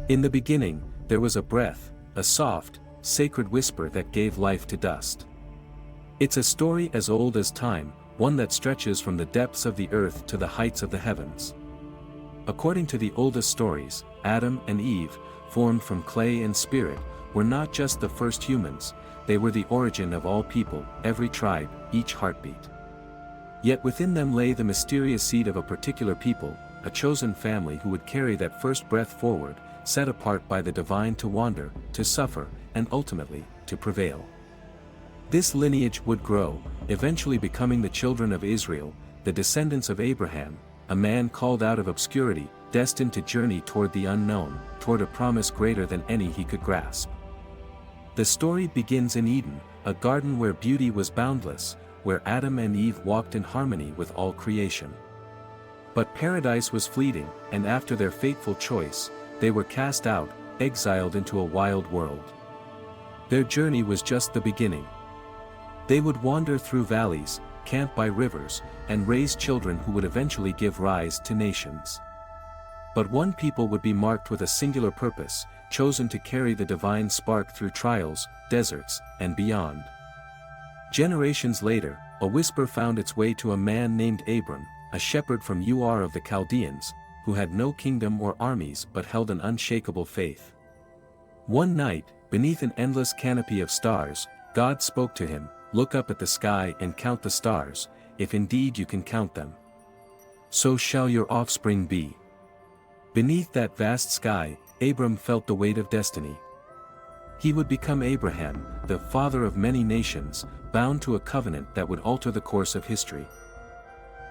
In the beginning, there was a breath, a soft, sacred whisper that gave life to dust. It's a story as old as time, one that stretches from the depths of the earth to the heights of the heavens. According to the oldest stories, Adam and Eve, formed from clay and spirit, were not just the first humans, they were the origin of all people, every tribe, each heartbeat. Yet within them lay the mysterious seed of a particular people, a chosen family who would carry that first breath forward, set apart by the divine to wander, to suffer, and ultimately, to prevail. This lineage would grow, eventually becoming the children of Israel, the descendants of Abraham, a man called out of obscurity, destined to journey toward the unknown, toward a promise greater than any he could grasp. The story begins in Eden, a garden where beauty was boundless, where Adam and Eve walked in harmony with all creation. But paradise was fleeting, and after their fateful choice, they were cast out, exiled into a wild world. Their journey was just the beginning. They would wander through valleys, camp by rivers, and raise children who would eventually give rise to nations. But one people would be marked with a singular purpose, chosen to carry the divine spark through trials, deserts, and beyond. Generations later, a whisper found its way to a man named Abram, a shepherd from Ur of the Chaldeans, who had no kingdom or armies but held an unshakable faith. One night, beneath an endless canopy of stars, God spoke to him, "Look up at the sky and count the stars, if indeed you can count them. So shall your offspring be." Beneath that vast sky, Abram felt the weight of destiny. He would become Abraham, the father of many nations, bound to a covenant that would alter the course of history.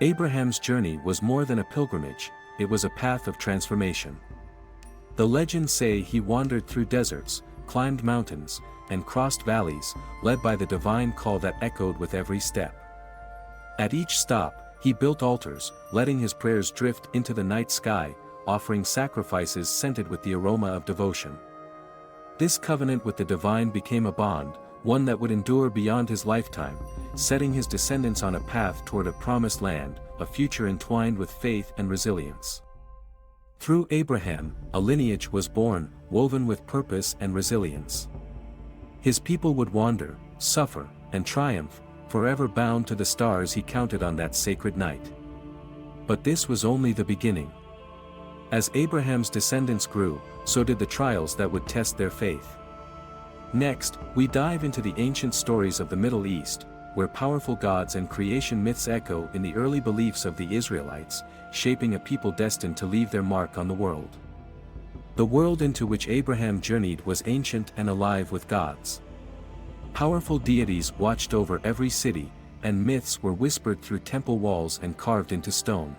Abraham's journey was more than a pilgrimage, it was a path of transformation. The legends say he wandered through deserts, climbed mountains, and crossed valleys, led by the divine call that echoed with every step. At each stop, he built altars, letting his prayers drift into the night sky, offering sacrifices scented with the aroma of devotion. This covenant with the divine became a bond, one that would endure beyond his lifetime, setting his descendants on a path toward a promised land, a future entwined with faith and resilience. Through Abraham, a lineage was born, woven with purpose and resilience. His people would wander, suffer, and triumph, forever bound to the stars he counted on that sacred night. But this was only the beginning. As Abraham's descendants grew, so did the trials that would test their faith. Next, we dive into the ancient stories of the Middle East, where powerful gods and creation myths echo in the early beliefs of the Israelites, shaping a people destined to leave their mark on the world. The world into which Abraham journeyed was ancient and alive with gods. Powerful deities watched over every city, and myths were whispered through temple walls and carved into stone.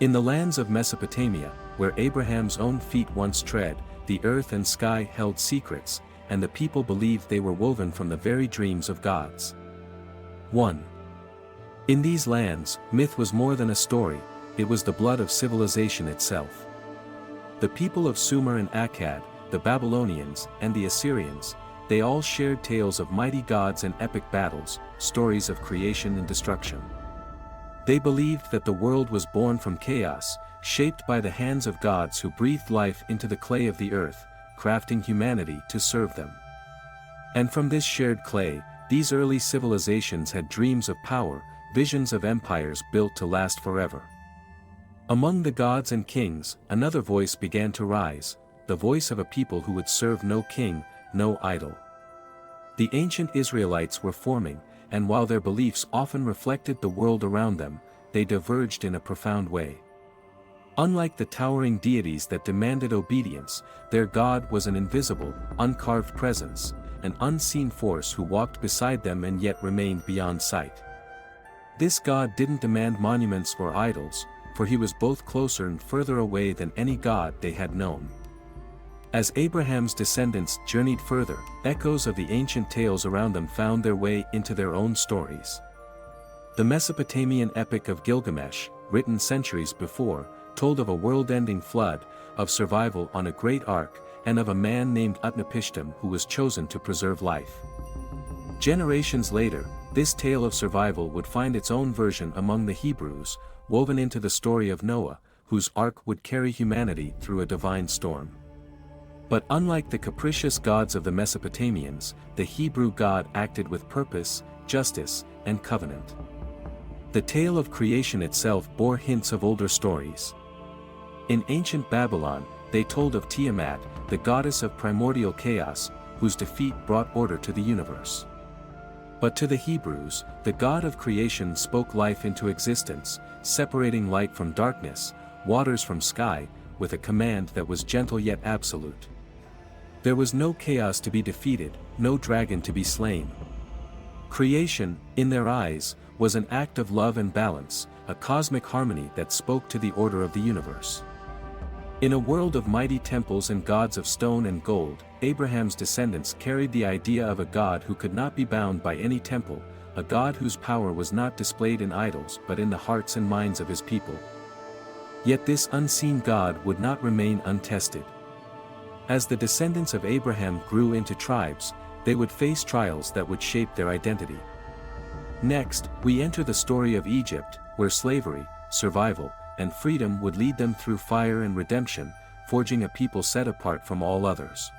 In the lands of Mesopotamia, where Abraham's own feet once tread, the earth and sky held secrets, and the people believed they were woven from the very dreams of gods. 1. In these lands, myth was more than a story, it was the blood of civilization itself. The people of Sumer and Akkad, the Babylonians, and the Assyrians, they all shared tales of mighty gods and epic battles, stories of creation and destruction. They believed that the world was born from chaos, shaped by the hands of gods who breathed life into the clay of the earth, crafting humanity to serve them. And from this shared clay, these early civilizations had dreams of power, visions of empires built to last forever. Among the gods and kings, another voice began to rise, the voice of a people who would serve no king, no idol. The ancient Israelites were forming, and while their beliefs often reflected the world around them, they diverged in a profound way. Unlike the towering deities that demanded obedience, their God was an invisible, uncarved presence, an unseen force who walked beside them and yet remained beyond sight. This God didn't demand monuments or idols, for he was both closer and further away than any god they had known. As Abraham's descendants journeyed further, echoes of the ancient tales around them found their way into their own stories. The Mesopotamian epic of Gilgamesh, written centuries before, told of a world-ending flood, of survival on a great ark, and of a man named Utnapishtim who was chosen to preserve life. Generations later, this tale of survival would find its own version among the Hebrews, woven into the story of Noah, whose ark would carry humanity through a divine storm. But unlike the capricious gods of the Mesopotamians, the Hebrew God acted with purpose, justice, and covenant. The tale of creation itself bore hints of older stories. In ancient Babylon, they told of Tiamat, the goddess of primordial chaos, whose defeat brought order to the universe. But to the Hebrews, the God of creation spoke life into existence, separating light from darkness, waters from sky, with a command that was gentle yet absolute. There was no chaos to be defeated, no dragon to be slain. Creation, in their eyes, was an act of love and balance, a cosmic harmony that spoke to the order of the universe. In a world of mighty temples and gods of stone and gold, Abraham's descendants carried the idea of a God who could not be bound by any temple, a God whose power was not displayed in idols but in the hearts and minds of his people. Yet this unseen God would not remain untested. As the descendants of Abraham grew into tribes, they would face trials that would shape their identity. Next, we enter the story of Egypt, where slavery, survival, and freedom would lead them through fire and redemption, forging a people set apart from all others.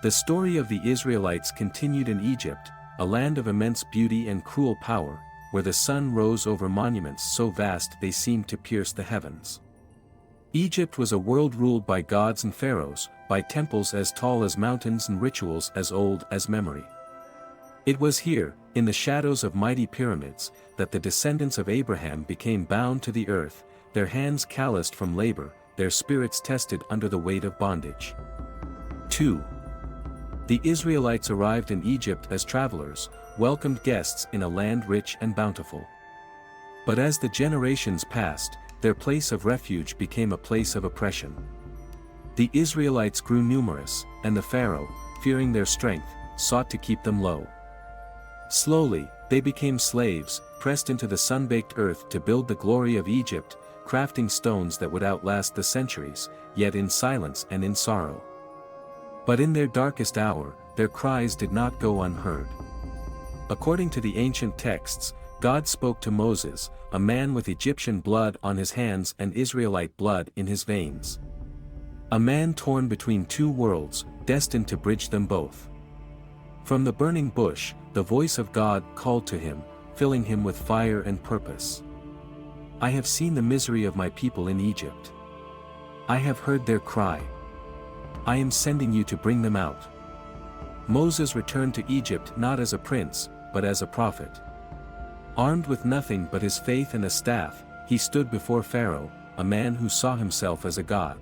The story of the Israelites continued in Egypt, a land of immense beauty and cruel power, where the sun rose over monuments so vast they seemed to pierce the heavens. Egypt was a world ruled by gods and pharaohs, by temples as tall as mountains and rituals as old as memory. It was here, in the shadows of mighty pyramids, that the descendants of Abraham became bound to the earth, their hands calloused from labor, their spirits tested under the weight of bondage. 2. The Israelites arrived in Egypt as travelers, welcomed guests in a land rich and bountiful. But as the generations passed, their place of refuge became a place of oppression. The Israelites grew numerous, and the Pharaoh, fearing their strength, sought to keep them low. Slowly, they became slaves, pressed into the sun-baked earth to build the glory of Egypt, crafting stones that would outlast the centuries, yet in silence and in sorrow. But in their darkest hour, their cries did not go unheard. According to the ancient texts, God spoke to Moses, a man with Egyptian blood on his hands and Israelite blood in his veins. A man torn between two worlds, destined to bridge them both. From the burning bush, the voice of God called to him, filling him with fire and purpose. I have seen the misery of my people in Egypt. I have heard their cry. I am sending you to bring them out. Moses returned to Egypt not as a prince, but as a prophet. Armed with nothing but his faith and a staff, he stood before Pharaoh, a man who saw himself as a god.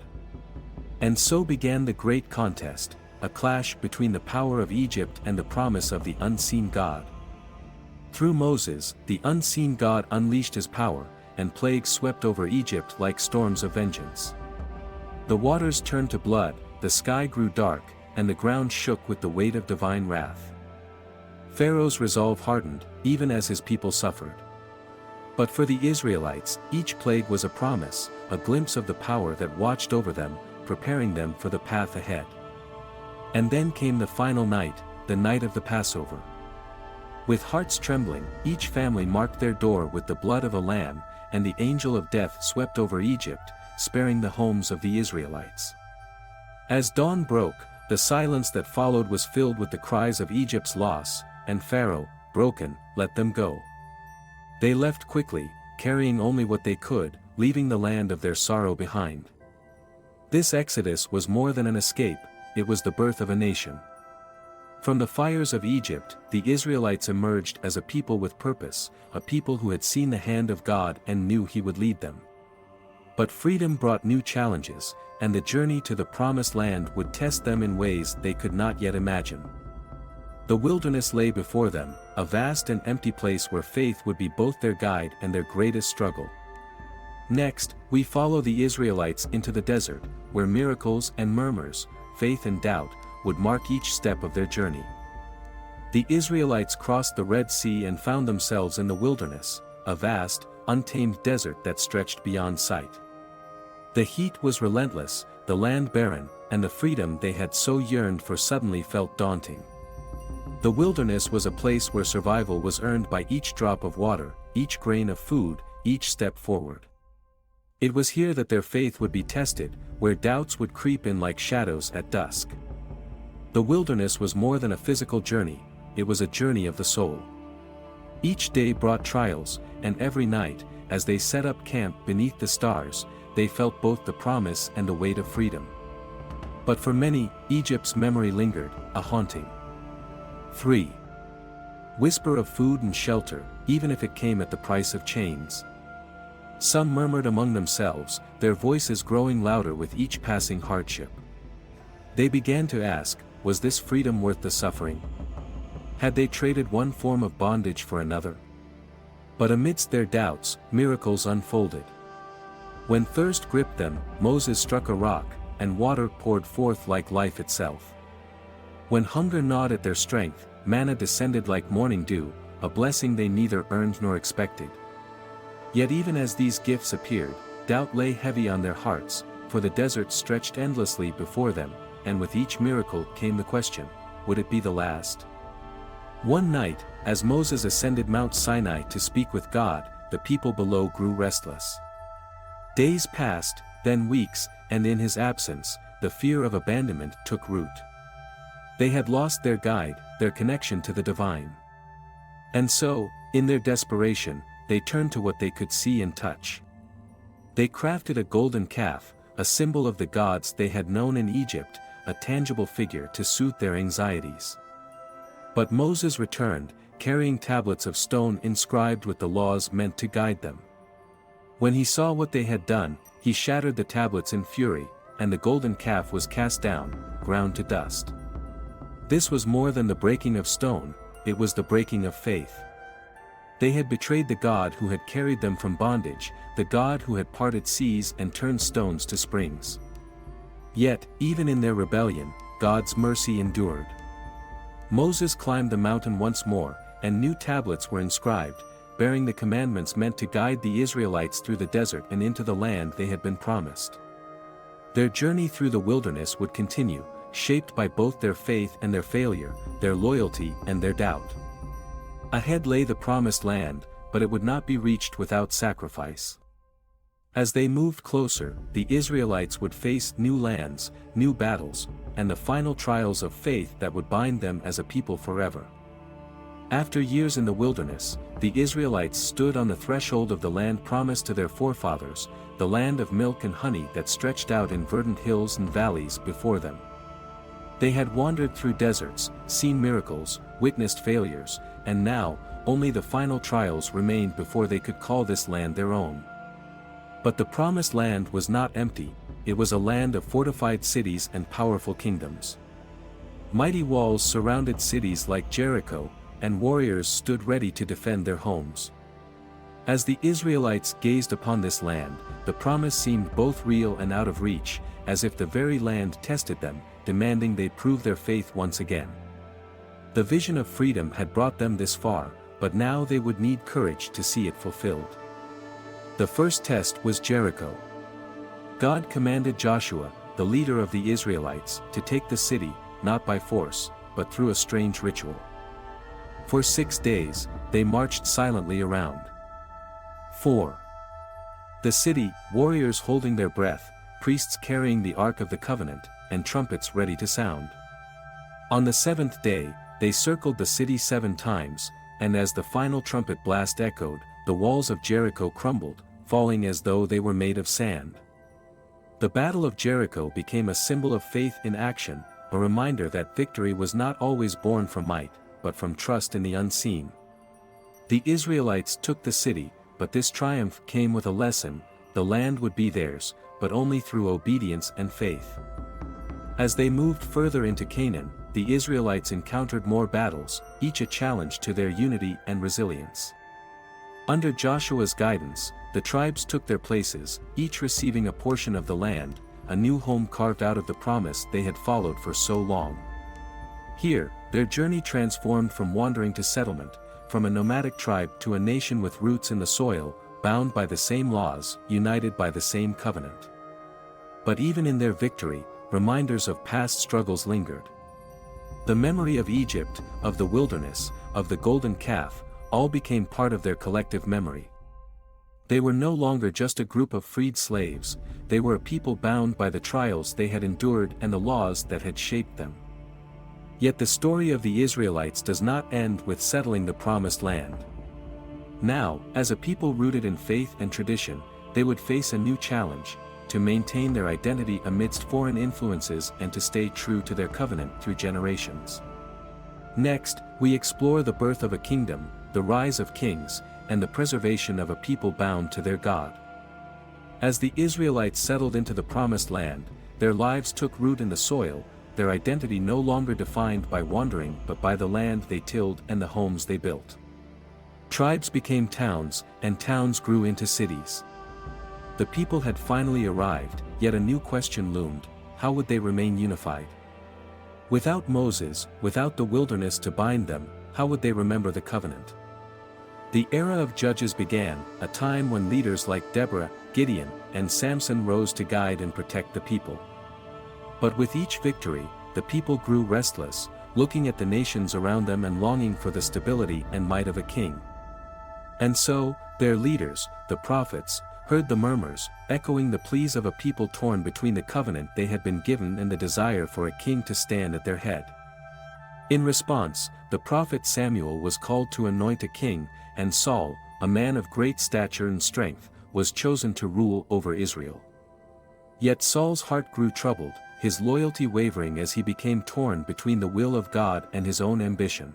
And so began the great contest, a clash between the power of Egypt and the promise of the unseen God. Through Moses, the unseen God unleashed his power, and plagues swept over Egypt like storms of vengeance. The waters turned to blood, the sky grew dark, and the ground shook with the weight of divine wrath. Pharaoh's resolve hardened, even as his people suffered. But for the Israelites, each plague was a promise, a glimpse of the power that watched over them, preparing them for the path ahead. And then came the final night, the night of the Passover. With hearts trembling, each family marked their door with the blood of a lamb, and the angel of death swept over Egypt, sparing the homes of the Israelites. As dawn broke, the silence that followed was filled with the cries of Egypt's loss, and Pharaoh, broken, let them go. They left quickly, carrying only what they could, leaving the land of their sorrow behind. This exodus was more than an escape, it was the birth of a nation. From the fires of Egypt, the Israelites emerged as a people with purpose, a people who had seen the hand of God and knew He would lead them. But freedom brought new challenges, and the journey to the promised land would test them in ways they could not yet imagine. The wilderness lay before them, a vast and empty place where faith would be both their guide and their greatest struggle. Next, we follow the Israelites into the desert, where miracles and murmurs, faith and doubt, would mark each step of their journey. The Israelites crossed the Red Sea and found themselves in the wilderness, a vast, untamed desert that stretched beyond sight. The heat was relentless, the land barren, and the freedom they had so yearned for suddenly felt daunting. The wilderness was a place where survival was earned by each drop of water, each grain of food, each step forward. It was here that their faith would be tested, where doubts would creep in like shadows at dusk. The wilderness was more than a physical journey, it was a journey of the soul. Each day brought trials, and every night, as they set up camp beneath the stars, they felt both the promise and the weight of freedom. But for many, Egypt's memory lingered, a haunting. 3. Whisper of food and shelter, even if it came at the price of chains. Some murmured among themselves, their voices growing louder with each passing hardship. They began to ask, was this freedom worth the suffering? Had they traded one form of bondage for another? But amidst their doubts, miracles unfolded. When thirst gripped them, Moses struck a rock, and water poured forth like life itself. When hunger gnawed at their strength, manna descended like morning dew, a blessing they neither earned nor expected. Yet even as these gifts appeared, doubt lay heavy on their hearts, for the desert stretched endlessly before them, and with each miracle came the question, would it be the last? One night, as Moses ascended Mount Sinai to speak with God, the people below grew restless. Days passed, then weeks, and in his absence, the fear of abandonment took root. They had lost their guide, their connection to the divine. And so, in their desperation, they turned to what they could see and touch. They crafted a golden calf, a symbol of the gods they had known in Egypt, a tangible figure to soothe their anxieties. But Moses returned, carrying tablets of stone inscribed with the laws meant to guide them. When he saw what they had done, he shattered the tablets in fury, and the golden calf was cast down, ground to dust. This was more than the breaking of stone, it was the breaking of faith. They had betrayed the God who had carried them from bondage, the God who had parted seas and turned stones to springs. Yet, even in their rebellion, God's mercy endured. Moses climbed the mountain once more, and new tablets were inscribed, bearing the commandments meant to guide the Israelites through the desert and into the land they had been promised. Their journey through the wilderness would continue, shaped by both their faith and their failure, their loyalty and their doubt. Ahead lay the promised land, but it would not be reached without sacrifice. As they moved closer, the Israelites would face new lands, new battles, and the final trials of faith that would bind them as a people forever. After years in the wilderness, the Israelites stood on the threshold of the land promised to their forefathers, the land of milk and honey that stretched out in verdant hills and valleys before them. They had wandered through deserts, seen miracles, witnessed failures, and now, only the final trials remained before they could call this land their own. But the promised land was not empty, it was a land of fortified cities and powerful kingdoms. Mighty walls surrounded cities like Jericho, and warriors stood ready to defend their homes. As the Israelites gazed upon this land, the promise seemed both real and out of reach, as if the very land tested them, demanding they prove their faith once again. The vision of freedom had brought them this far, but now they would need courage to see it fulfilled. The first test was Jericho. God commanded Joshua, the leader of the Israelites, to take the city, not by force, but through a strange ritual. For 6 days, they marched silently around. 4. The city, warriors holding their breath, priests carrying the Ark of the Covenant, and trumpets ready to sound. On the 7th day, they circled the city 7 times, and as the final trumpet blast echoed, the walls of Jericho crumbled, falling as though they were made of sand. The Battle of Jericho became a symbol of faith in action, a reminder that victory was not always born from might, but from trust in the unseen. The Israelites took the city, but this triumph came with a lesson: the land would be theirs, but only through obedience and faith. As they moved further into Canaan, the Israelites encountered more battles, each a challenge to their unity and resilience. Under Joshua's guidance, the tribes took their places, each receiving a portion of the land, a new home carved out of the promise they had followed for so long. Here, their journey transformed from wandering to settlement, from a nomadic tribe to a nation with roots in the soil, bound by the same laws, united by the same covenant. But even in their victory, reminders of past struggles lingered. The memory of Egypt, of the wilderness, of the golden calf, all became part of their collective memory. They were no longer just a group of freed slaves, they were a people bound by the trials they had endured and the laws that had shaped them. Yet the story of the Israelites does not end with settling the promised land. Now, as a people rooted in faith and tradition, they would face a new challenge: to maintain their identity amidst foreign influences and to stay true to their covenant through generations. Next, we explore the birth of a kingdom, the rise of kings, and the preservation of a people bound to their God. As the Israelites settled into the promised land, their lives took root in the soil, their identity no longer defined by wandering but by the land they tilled and the homes they built. Tribes became towns, and towns grew into cities. The people had finally arrived, yet a new question loomed: how would they remain unified? Without Moses, without the wilderness to bind them, how would they remember the covenant? The era of judges began, a time when leaders like Deborah, Gideon, and Samson rose to guide and protect the people. But with each victory, the people grew restless, looking at the nations around them and longing for the stability and might of a king. And so, their leaders, the prophets, heard the murmurs, echoing the pleas of a people torn between the covenant they had been given and the desire for a king to stand at their head. In response, the prophet Samuel was called to anoint a king, and Saul, a man of great stature and strength, was chosen to rule over Israel. Yet Saul's heart grew troubled, his loyalty wavering as he became torn between the will of God and his own ambition.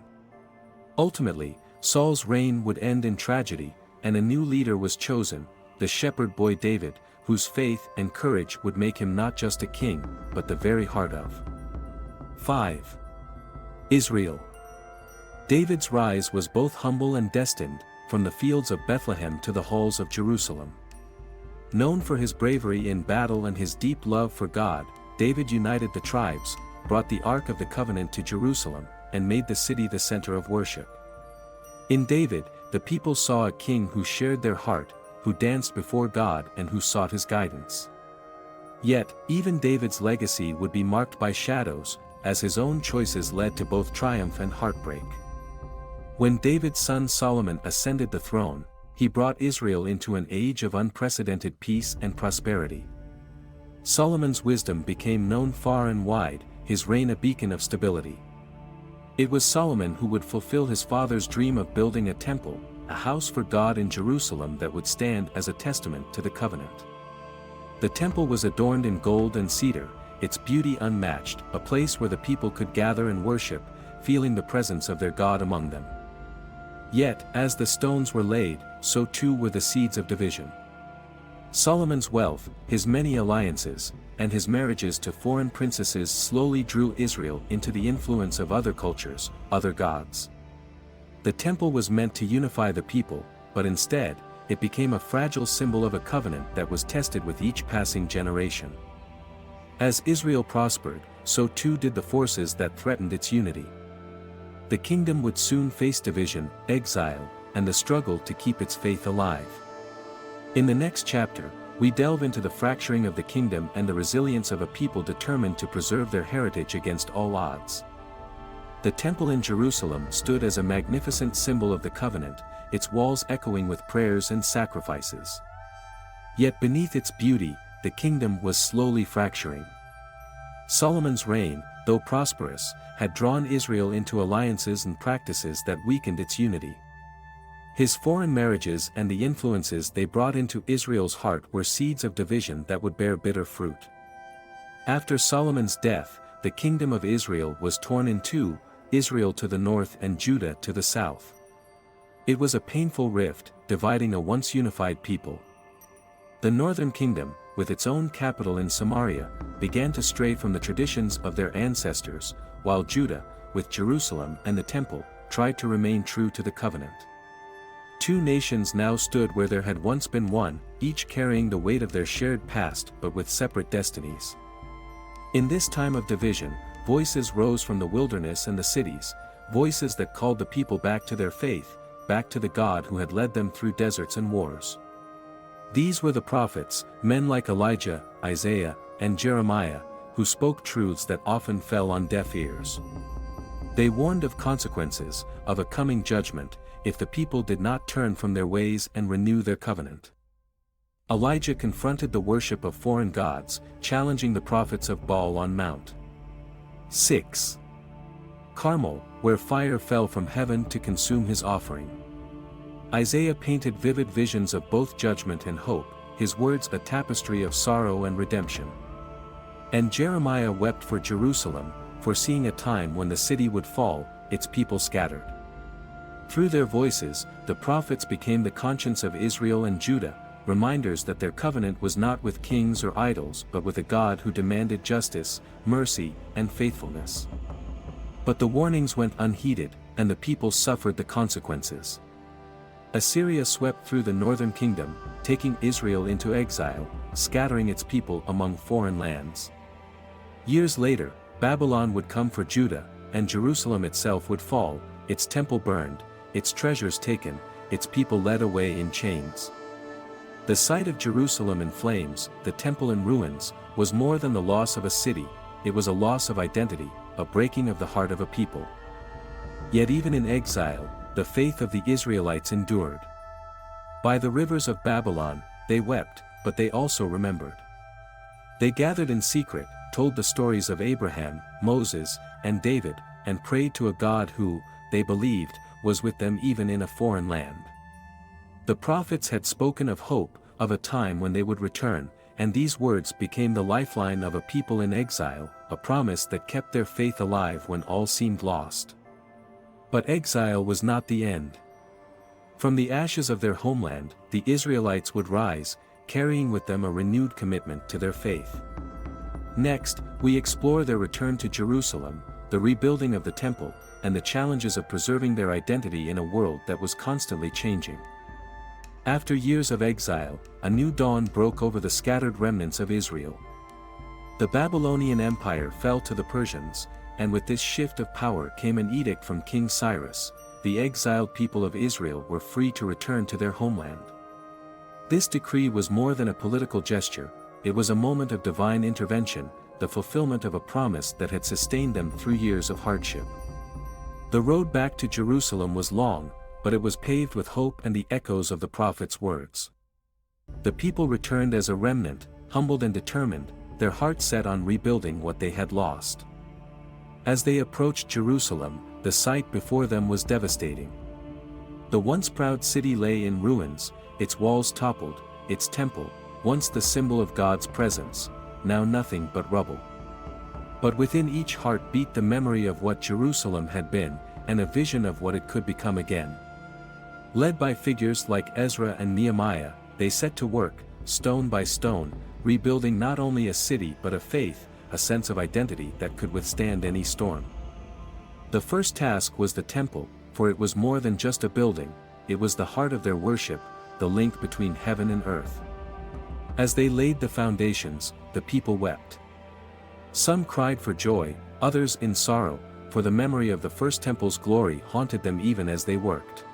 Ultimately, Saul's reign would end in tragedy, and a new leader was chosen, the shepherd boy David, whose faith and courage would make him not just a king, but the very heart of 5. Israel. David's rise was both humble and destined, from the fields of Bethlehem to the halls of Jerusalem. Known for his bravery in battle and his deep love for God, David united the tribes, brought the Ark of the Covenant to Jerusalem, and made the city the center of worship. In David, the people saw a king who shared their heart, who danced before God and who sought his guidance. Yet, even David's legacy would be marked by shadows, as his own choices led to both triumph and heartbreak. When David's son Solomon ascended the throne, he brought Israel into an age of unprecedented peace and prosperity. Solomon's wisdom became known far and wide, his reign a beacon of stability. It was Solomon who would fulfill his father's dream of building a temple, a house for God in Jerusalem that would stand as a testament to the covenant. The temple was adorned in gold and cedar, its beauty unmatched, a place where the people could gather and worship, feeling the presence of their God among them. Yet, as the stones were laid, so too were the seeds of division. Solomon's wealth, his many alliances, and his marriages to foreign princesses slowly drew Israel into the influence of other cultures, other gods. The temple was meant to unify the people, but instead, it became a fragile symbol of a covenant that was tested with each passing generation. As Israel prospered, so too did the forces that threatened its unity. The kingdom would soon face division, exile, and the struggle to keep its faith alive. In the next chapter, we delve into the fracturing of the kingdom and the resilience of a people determined to preserve their heritage against all odds. The temple in Jerusalem stood as a magnificent symbol of the covenant, its walls echoing with prayers and sacrifices. Yet beneath its beauty, the kingdom was slowly fracturing. Solomon's reign, though prosperous, had drawn Israel into alliances and practices that weakened its unity. His foreign marriages and the influences they brought into Israel's heart were seeds of division that would bear bitter fruit. After Solomon's death, the kingdom of Israel was torn in two, Israel to the north and Judah to the south. It was a painful rift, dividing a once unified people. The northern kingdom, with its own capital in Samaria, began to stray from the traditions of their ancestors, while Judah, with Jerusalem and the temple, tried to remain true to the covenant. Two nations now stood where there had once been one, each carrying the weight of their shared past but with separate destinies. In this time of division, voices rose from the wilderness and the cities, voices that called the people back to their faith, back to the God who had led them through deserts and wars. These were the prophets, men like Elijah, Isaiah, and Jeremiah, who spoke truths that often fell on deaf ears. They warned of consequences, of a coming judgment, if the people did not turn from their ways and renew their covenant. Elijah confronted the worship of foreign gods, challenging the prophets of Baal on Mount 6. Carmel, where fire fell from heaven to consume his offering. Isaiah painted vivid visions of both judgment and hope, his words a tapestry of sorrow and redemption. And Jeremiah wept for Jerusalem, foreseeing a time when the city would fall, its people scattered. Through their voices, the prophets became the conscience of Israel and Judah, reminders that their covenant was not with kings or idols but with a God who demanded justice, mercy, and faithfulness. But the warnings went unheeded, and the people suffered the consequences. Assyria swept through the northern kingdom, taking Israel into exile, scattering its people among foreign lands. Years later, Babylon would come for Judah, and Jerusalem itself would fall, its temple burned, its treasures taken, its people led away in chains. The sight of Jerusalem in flames, the temple in ruins, was more than the loss of a city, it was a loss of identity, a breaking of the heart of a people. Yet even in exile, the faith of the Israelites endured. By the rivers of Babylon, they wept, but they also remembered. They gathered in secret, told the stories of Abraham, Moses, and David, and prayed to a God who, they believed, was with them even in a foreign land. The prophets had spoken of hope, of a time when they would return, and these words became the lifeline of a people in exile, a promise that kept their faith alive when all seemed lost. But exile was not the end. From the ashes of their homeland, the Israelites would rise, carrying with them a renewed commitment to their faith. Next, we explore their return to Jerusalem, the rebuilding of the temple, and the challenges of preserving their identity in a world that was constantly changing. After years of exile, a new dawn broke over the scattered remnants of Israel. The Babylonian Empire fell to the Persians, and with this shift of power came an edict from King Cyrus: the exiled people of Israel were free to return to their homeland. This decree was more than a political gesture, it was a moment of divine intervention, the fulfillment of a promise that had sustained them through years of hardship. The road back to Jerusalem was long, but it was paved with hope and the echoes of the prophet's words. The people returned as a remnant, humbled and determined, their hearts set on rebuilding what they had lost. As they approached Jerusalem, the sight before them was devastating. The once proud city lay in ruins, its walls toppled, its temple, once the symbol of God's presence, now nothing but rubble. But within each heart beat the memory of what Jerusalem had been, and a vision of what it could become again. Led by figures like Ezra and Nehemiah, they set to work, stone by stone, rebuilding not only a city but a faith, a sense of identity that could withstand any storm. The first task was the temple, for it was more than just a building, it was the heart of their worship, the link between heaven and earth. As they laid the foundations, the people wept. Some cried for joy, others in sorrow, for the memory of the first temple's glory haunted them even as they worked.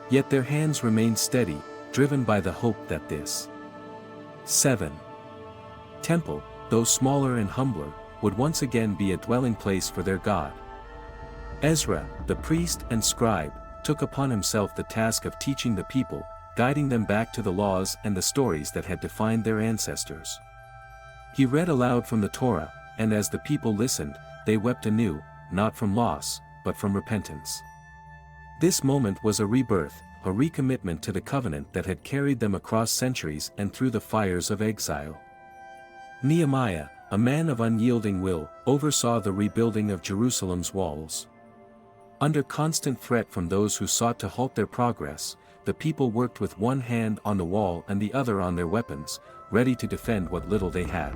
Yet their hands remained steady, driven by the hope that this 7. Temple, though smaller and humbler, would once again be a dwelling place for their God. Ezra, the priest and scribe, took upon himself the task of teaching the people, guiding them back to the laws and the stories that had defined their ancestors. He read aloud from the Torah, and as the people listened, they wept anew, not from loss, but from repentance. This moment was a rebirth, a recommitment to the covenant that had carried them across centuries and through the fires of exile. Nehemiah, a man of unyielding will, oversaw the rebuilding of Jerusalem's walls. Under constant threat from those who sought to halt their progress, the people worked with one hand on the wall and the other on their weapons, ready to defend what little they had.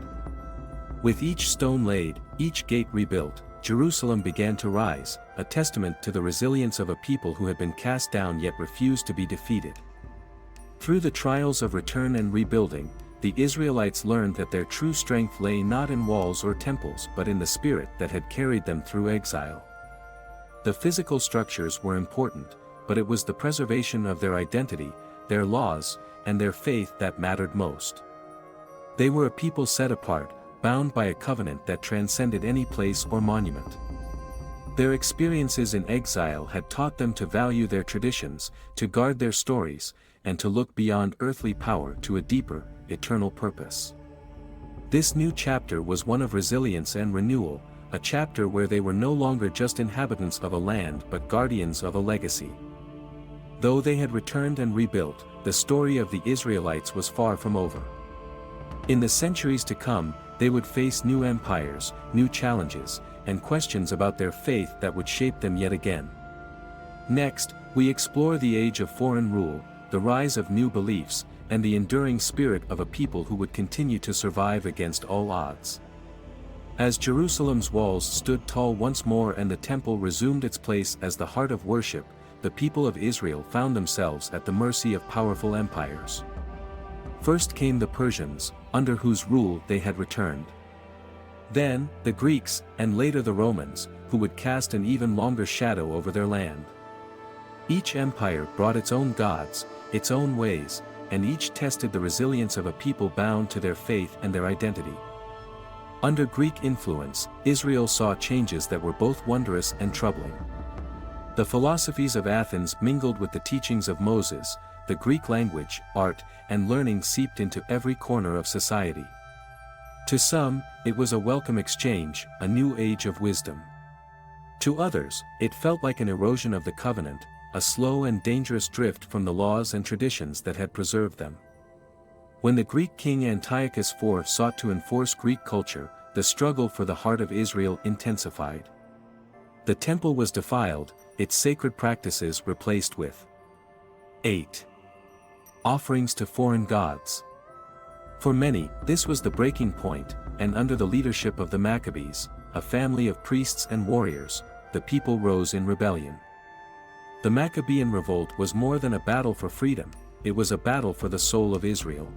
With each stone laid, each gate rebuilt, Jerusalem began to rise, a testament to the resilience of a people who had been cast down yet refused to be defeated. Through the trials of return and rebuilding, the Israelites learned that their true strength lay not in walls or temples but in the spirit that had carried them through exile. The physical structures were important, but it was the preservation of their identity, their laws, and their faith that mattered most. They were a people set apart, bound by a covenant that transcended any place or monument. Their experiences in exile had taught them to value their traditions, to guard their stories, and to look beyond earthly power to a deeper, eternal purpose. This new chapter was one of resilience and renewal, a chapter where they were no longer just inhabitants of a land but guardians of a legacy. Though they had returned and rebuilt, the story of the Israelites was far from over. In the centuries to come, they would face new empires, new challenges, and questions about their faith that would shape them yet again. Next, we explore the age of foreign rule, the rise of new beliefs, and the enduring spirit of a people who would continue to survive against all odds. As Jerusalem's walls stood tall once more and the temple resumed its place as the heart of worship, the people of Israel found themselves at the mercy of powerful empires. First came the Persians, under whose rule they had returned. Then, the Greeks, and later the Romans, who would cast an even longer shadow over their land. Each empire brought its own gods, its own ways, and each tested the resilience of a people bound to their faith and their identity. Under Greek influence, Israel saw changes that were both wondrous and troubling. The philosophies of Athens mingled with the teachings of Moses, the Greek language, art, and learning seeped into every corner of society. To some, it was a welcome exchange, a new age of wisdom. To others, it felt like an erosion of the covenant, a slow and dangerous drift from the laws and traditions that had preserved them. When the Greek king Antiochus IV sought to enforce Greek culture, the struggle for the heart of Israel intensified. The temple was defiled, its sacred practices replaced with 8. Offerings to foreign gods. For many, this was the breaking point, and under the leadership of the Maccabees, a family of priests and warriors, the people rose in rebellion. The Maccabean revolt was more than a battle for freedom, it was a battle for the soul of Israel.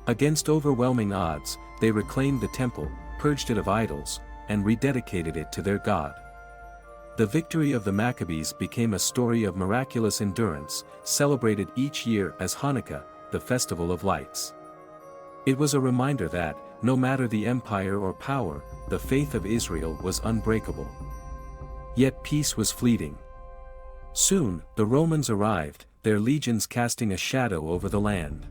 Against overwhelming odds, they reclaimed the temple, purged it of idols, and rededicated it to their God. The victory of the Maccabees became a story of miraculous endurance, celebrated each year as Hanukkah, the festival of lights. It was a reminder that, no matter the empire or power, the faith of Israel was unbreakable. Yet peace was fleeting. Soon, the Romans arrived, their legions casting a shadow over the land.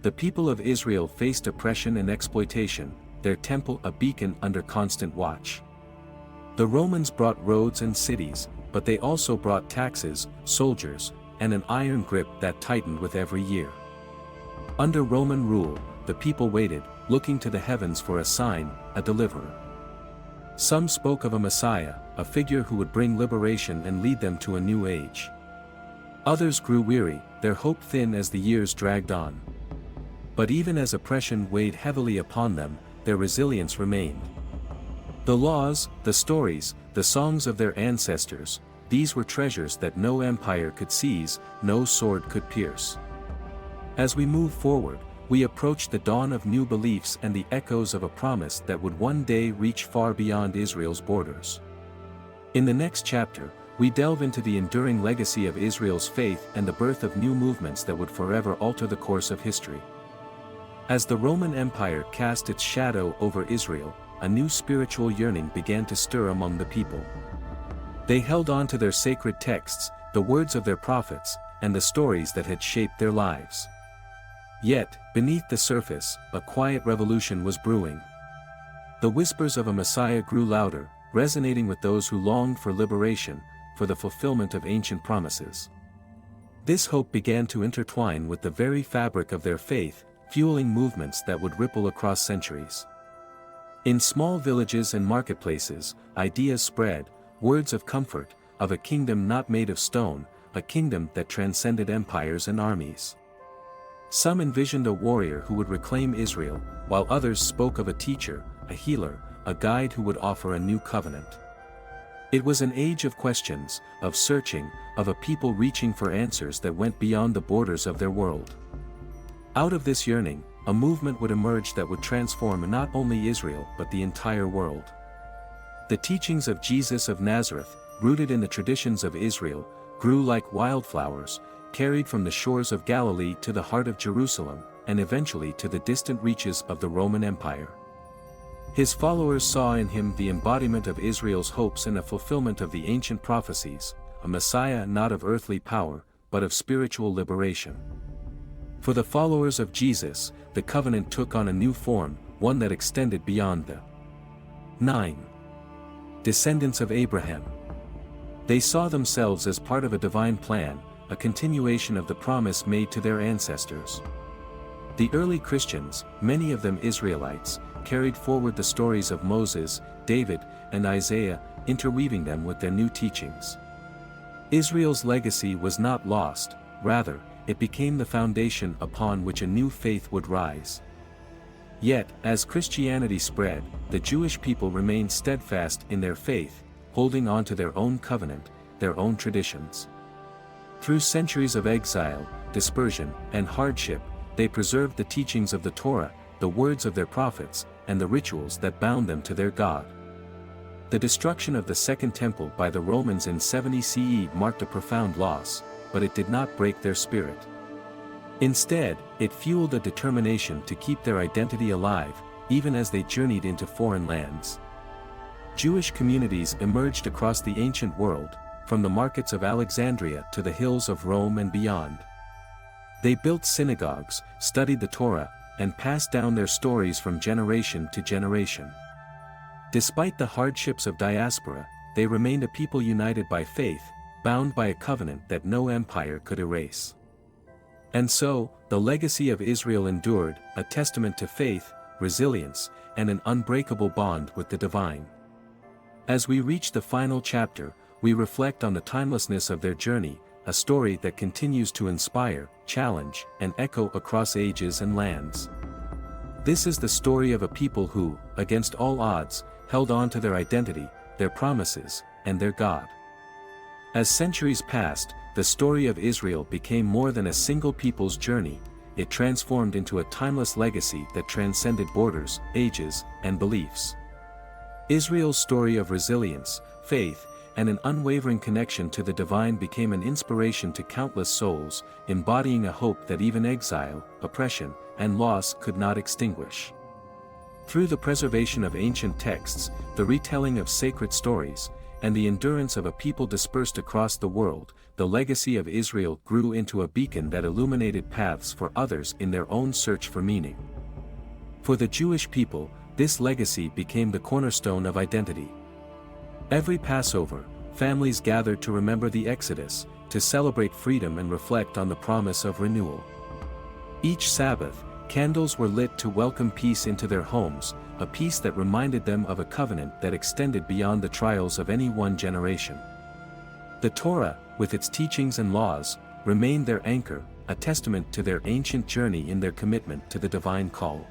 The people of Israel faced oppression and exploitation, their temple a beacon under constant watch. The Romans brought roads and cities, but they also brought taxes, soldiers, and an iron grip that tightened with every year. Under Roman rule, the people waited, looking to the heavens for a sign, a deliverer. Some spoke of a Messiah, a figure who would bring liberation and lead them to a new age. Others grew weary, their hope thin as the years dragged on. But even as oppression weighed heavily upon them, their resilience remained. The laws, the stories, the songs of their ancestors, these were treasures that no empire could seize, no sword could pierce. As we move forward, we approach the dawn of new beliefs and the echoes of a promise that would one day reach far beyond Israel's borders. In the next chapter, we delve into the enduring legacy of Israel's faith and the birth of new movements that would forever alter the course of history. As the Roman Empire cast its shadow over Israel, a new spiritual yearning began to stir among the people. They held on to their sacred texts, the words of their prophets, and the stories that had shaped their lives. Yet, beneath the surface, a quiet revolution was brewing. The whispers of a Messiah grew louder, resonating with those who longed for liberation, for the fulfillment of ancient promises. This hope began to intertwine with the very fabric of their faith, fueling movements that would ripple across centuries. In small villages and marketplaces, ideas spread, words of comfort, of a kingdom not made of stone, a kingdom that transcended empires and armies. Some envisioned a warrior who would reclaim Israel, while others spoke of a teacher, a healer, a guide who would offer a new covenant. It was an age of questions, of searching, of a people reaching for answers that went beyond the borders of their world. Out of this yearning, a movement would emerge that would transform not only Israel but the entire world. The teachings of Jesus of Nazareth, rooted in the traditions of Israel, grew like wildflowers, carried from the shores of Galilee to the heart of Jerusalem, and eventually to the distant reaches of the Roman Empire. His followers saw in him the embodiment of Israel's hopes and a fulfillment of the ancient prophecies, a Messiah not of earthly power, but of spiritual liberation. For the followers of Jesus, the covenant took on a new form, one that extended beyond the 9 descendants of Abraham. They saw themselves as part of a divine plan, a continuation of the promise made to their ancestors. The early Christians, many of them Israelites, carried forward the stories of Moses, David, and Isaiah, interweaving them with their new teachings. Israel's legacy was not lost, rather, it became the foundation upon which a new faith would rise. Yet, as Christianity spread, the Jewish people remained steadfast in their faith, holding on to their own covenant, their own traditions. Through centuries of exile, dispersion, and hardship, they preserved the teachings of the Torah, the words of their prophets, and the rituals that bound them to their God. The destruction of the Second Temple by the Romans in 70 CE marked a profound loss, but it did not break their spirit. Instead, it fueled a determination to keep their identity alive, even as they journeyed into foreign lands. Jewish communities emerged across the ancient world, from the markets of Alexandria to the hills of Rome and beyond. They built synagogues, studied the Torah, and passed down their stories from generation to generation. Despite the hardships of diaspora, they remained a people united by faith, bound by a covenant that no empire could erase. And so, the legacy of Israel endured, a testament to faith, resilience, and an unbreakable bond with the divine. As we reach the final chapter, we reflect on the timelessness of their journey, a story that continues to inspire, challenge, and echo across ages and lands. This is the story of a people who, against all odds, held on to their identity, their promises, and their God. As centuries passed, the story of Israel became more than a single people's journey, it transformed into a timeless legacy that transcended borders, ages, and beliefs. Israel's story of resilience, faith, and an unwavering connection to the divine became an inspiration to countless souls, embodying a hope that even exile, oppression, and loss could not extinguish. Through the preservation of ancient texts, the retelling of sacred stories, and the endurance of a people dispersed across the world, the legacy of Israel grew into a beacon that illuminated paths for others in their own search for meaning. For the Jewish people, this legacy became the cornerstone of identity. Every Passover, families gathered to remember the Exodus, to celebrate freedom and reflect on the promise of renewal. Each Sabbath, candles were lit to welcome peace into their homes, a peace that reminded them of a covenant that extended beyond the trials of any one generation. The Torah, with its teachings and laws, remained their anchor, a testament to their ancient journey in their commitment to the divine call.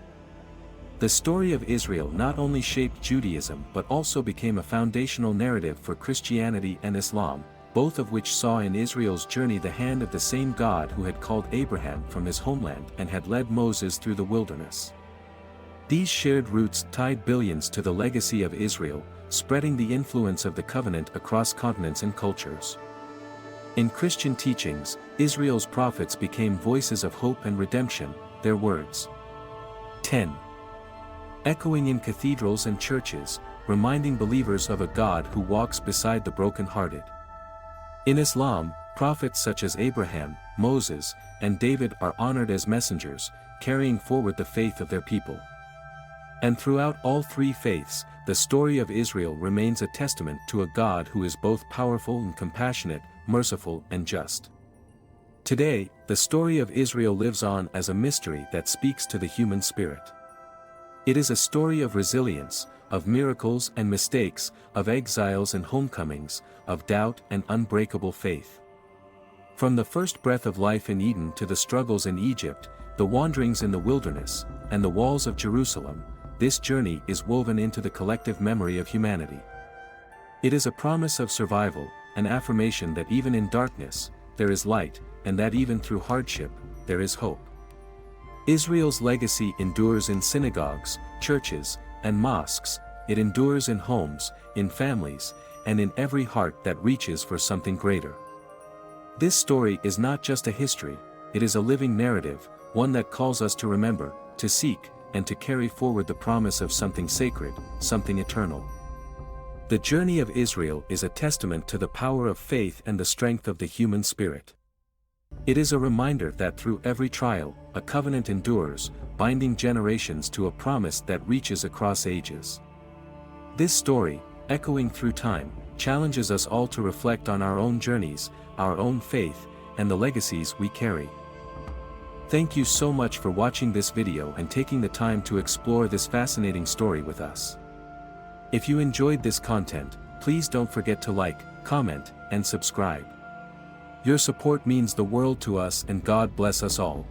The story of Israel not only shaped Judaism but also became a foundational narrative for Christianity and Islam, both of which saw in Israel's journey the hand of the same God who had called Abraham from his homeland and had led Moses through the wilderness. These shared roots tied billions to the legacy of Israel, spreading the influence of the covenant across continents and cultures. In Christian teachings, Israel's prophets became voices of hope and redemption, their words 10. Echoing in cathedrals and churches, reminding believers of a God who walks beside the brokenhearted. In Islam, prophets such as Abraham, Moses, and David are honored as messengers, carrying forward the faith of their people. And throughout all three faiths, the story of Israel remains a testament to a God who is both powerful and compassionate, merciful and just. Today, the story of Israel lives on as a mystery that speaks to the human spirit. It is a story of resilience, of miracles and mistakes, of exiles and homecomings, of doubt and unbreakable faith. From the first breath of life in Eden to the struggles in Egypt, the wanderings in the wilderness, and the walls of Jerusalem, this journey is woven into the collective memory of humanity. It is a promise of survival, an affirmation that even in darkness, there is light, and that even through hardship, there is hope. Israel's legacy endures in synagogues, churches, and mosques, it endures in homes, in families, and in every heart that reaches for something greater. This story is not just a history, it is a living narrative, one that calls us to remember, to seek, and to carry forward the promise of something sacred, something eternal. The journey of Israel is a testament to the power of faith and the strength of the human spirit. It is a reminder that through every trial, a covenant endures, binding generations to a promise that reaches across ages. This story, echoing through time, challenges us all to reflect on our own journeys, our own faith, and the legacies we carry. Thank you so much for watching this video and taking the time to explore this fascinating story with us. If you enjoyed this content, please don't forget to like, comment, and subscribe. Your support means the world to us, and God bless us all.